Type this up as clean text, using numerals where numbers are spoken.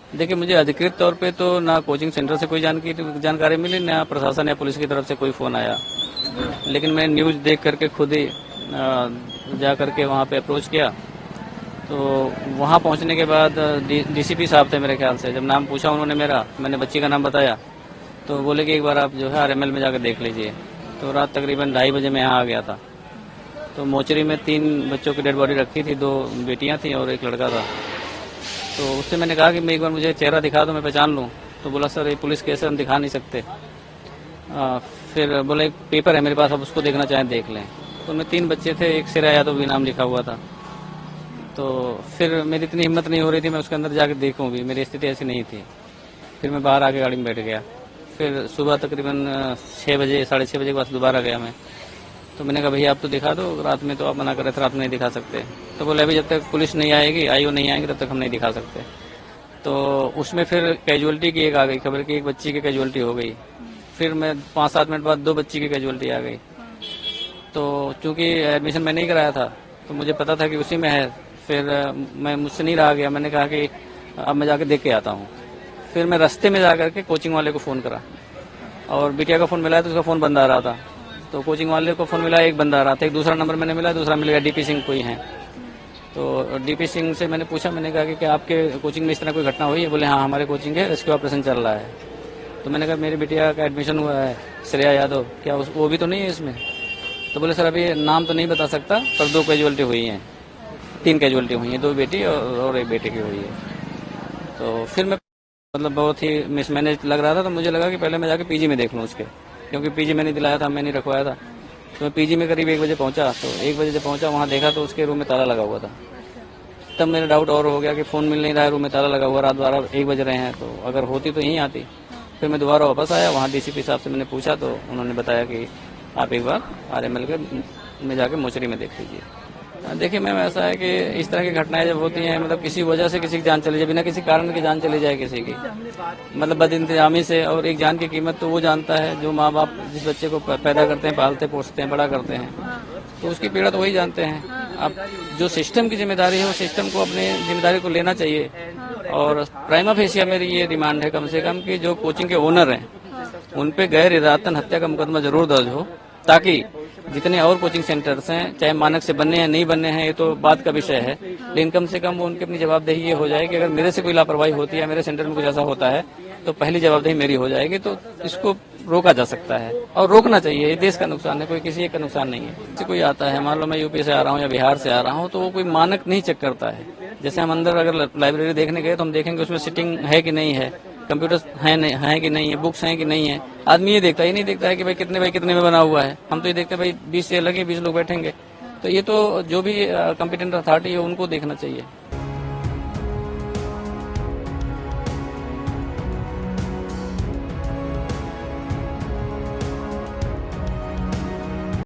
देखिए, मुझे अधिकृत तौर पे तो ना कोचिंग सेंटर से कोई जानकारी मिली, ना प्रशासन या पुलिस की तरफ से कोई फ़ोन आया। लेकिन मैं न्यूज़ देख करके खुद ही जा करके वहाँ पे अप्रोच किया। तो वहाँ पहुँचने के बाद डीसीपी साहब थे मेरे ख्याल से। जब नाम पूछा उन्होंने मेरा, मैंने बच्ची का नाम बताया, तो बोले कि एक बार आप जो है आरएमएल में जाकर देख लीजिए। तो रात तकरीबन 2:30 बजे मैं यहाँ आ गया था। तो मोचरी में 3 बच्चों की डेड बॉडी रखी थी, 2 बेटियाँ थीं और एक लड़का था। तो उससे मैंने कहा कि मैं एक बार मुझे चेहरा दिखा दो, मैं पहचान लूँ। तो बोला सर ये पुलिस केस है, हम दिखा नहीं सकते। फिर बोले एक पेपर है मेरे पास, आप उसको देखना चाहें देख लें। तो उनमें 3 बच्चे थे, एक श्रेया यादव भी नाम लिखा हुआ था। तो फिर मेरी इतनी हिम्मत नहीं हो रही थी मैं उसके अंदर जाकर देखूं भी, मेरी स्थिति ऐसी नहीं थी। फिर मैं बाहर आके गाड़ी में बैठ गया। फिर सुबह तकरीबन 6 बजे 6:30 बजे के बाद दोबारा गया मैं। तो मैंने कहा भैया आप तो दिखा दो, रात में तो आप मना कर रहे थे, रात में नहीं दिखा सकते। तो बोले अभी जब तक पुलिस नहीं आएगी, आईओ नहीं आएंगे, तब तक हम नहीं दिखा सकते। तो उसमें फिर कैजुअलिटी की एक आ गई खबर कि एक बच्ची की कैजुअलिटी हो गई। फिर मैं 5-7 मिनट बाद 2 बच्ची की कैजुअलिटी आ गई। तो चूंकि एडमिशन मैं नहीं कराया था तो मुझे पता था कि उसी में है। फिर मैं मुझसे नहीं रहा गया, मैंने कहा कि अब मैं जाकर देख के आता हूँ। फिर मैं रास्ते में जाकर के कोचिंग वाले को फ़ोन करा और बिटिया का फ़ोन मिला तो उसका फ़ोन बंद आ रहा था। तो कोचिंग वाले को फ़ोन मिला, एक बंदा आ रहा था, एक दूसरा नंबर मैंने मिला, दूसरा मिल गया डीपी सिंह कोई है। तो डीपी सिंह से मैंने पूछा, मैंने कहा कि क्या आपके कोचिंग में इस तरह कोई घटना हुई है? बोले हाँ हमारे कोचिंग है, रेस्क्यू ऑपरेशन चल रहा है। तो मैंने कहा मेरी बिटिया का एडमिशन हुआ है श्रेया यादव, क्या वो भी तो नहीं है इसमें? तो बोले सर अभी नाम तो नहीं बता सकता, पर 2 कैजुअलिटी हुई हैं, 3 कैजुअलिटी हुई हैं, 2 बेटी और एक बेटे की हुई है। तो फिर मैं मतलब बहुत ही मिसमैनेज लग रहा था, तो मुझे लगा कि पहले मैं जाके पीजी में देख लूँ उसके, क्योंकि पीजी मैंने दिलाया था, मैंने रखवाया था। तो मैं पीजी में करीब 1 बजे पहुंचा। तो 1 बजे जब पहुंचा वहाँ देखा तो उसके रूम में ताला लगा हुआ था। तब मेरा डाउट और हो गया कि फ़ोन मिल नहीं रहा है, रूम में ताला लगा हुआ, रात 12-1 बज रहे हैं, तो अगर होती तो यहीं आती। फिर मैं दोबारा वापस आया, वहाँ डीसीपी साहब से मैंने पूछा तो उन्होंने बताया कि आप एक बार आरएमएल के में जाके मोचरी में देख लीजिए। देखिए मैम ऐसा है कि इस तरह की घटनाएं जब होती हैं, मतलब किसी वजह से किसी की जान चली जाए, बिना किसी कारण की जान चली जाए किसी की, मतलब बदइंतजामी से, और एक जान की कीमत तो वो जानता है जो माँ बाप जिस बच्चे को पैदा करते हैं, पालते पोसते हैं, बड़ा करते हैं, तो उसकी पीड़ा तो वही जानते हैं। अब जो सिस्टम की जिम्मेदारी है वो सिस्टम को अपनी जिम्मेदारी को लेना चाहिए। और प्राइमा फेसिया मेरी ये डिमांड है कम से कम कि जो कोचिंग के ओनर हैं उन पे गैर इरादतन हत्या का मुकदमा जरूर दर्ज हो, ताकि जितने और कोचिंग सेंटर्स हैं, चाहे मानक से बनने हैं नहीं बनने हैं ये तो बात का विषय है, लेकिन कम से कम वो उनकी अपनी जवाबदेही ये हो जाए कि अगर मेरे से कोई लापरवाही होती है, मेरे सेंटर में कुछ ऐसा होता है, तो पहली जवाबदेही मेरी हो जाएगी। तो इसको रोका जा सकता है और रोकना चाहिए। ये देश का नुकसान है, कोई किसी एक का नुकसान नहीं है। जैसे कोई आता है, मान लो मैं यूपी से आ रहा हूँ या बिहार से आ रहा हूँ, तो वो कोई मानक नहीं चेक करता है। जैसे हम अंदर अगर लाइब्रेरी देखने गए तो हम देखेंगे उसमें सिटिंग है कि नहीं है, कंप्यूटर है कि नहीं है, बुक्स हैं कि नहीं है। आदमी ये देखता है, ये नहीं देखता है कि भाई कितने में बना हुआ है। हम तो ये देखते हैं भाई 20 चेयर लगे, 20 लोग बैठेंगे। तो ये तो जो भी कॉम्पिटेंट अथॉरिटी है उनको देखना चाहिए।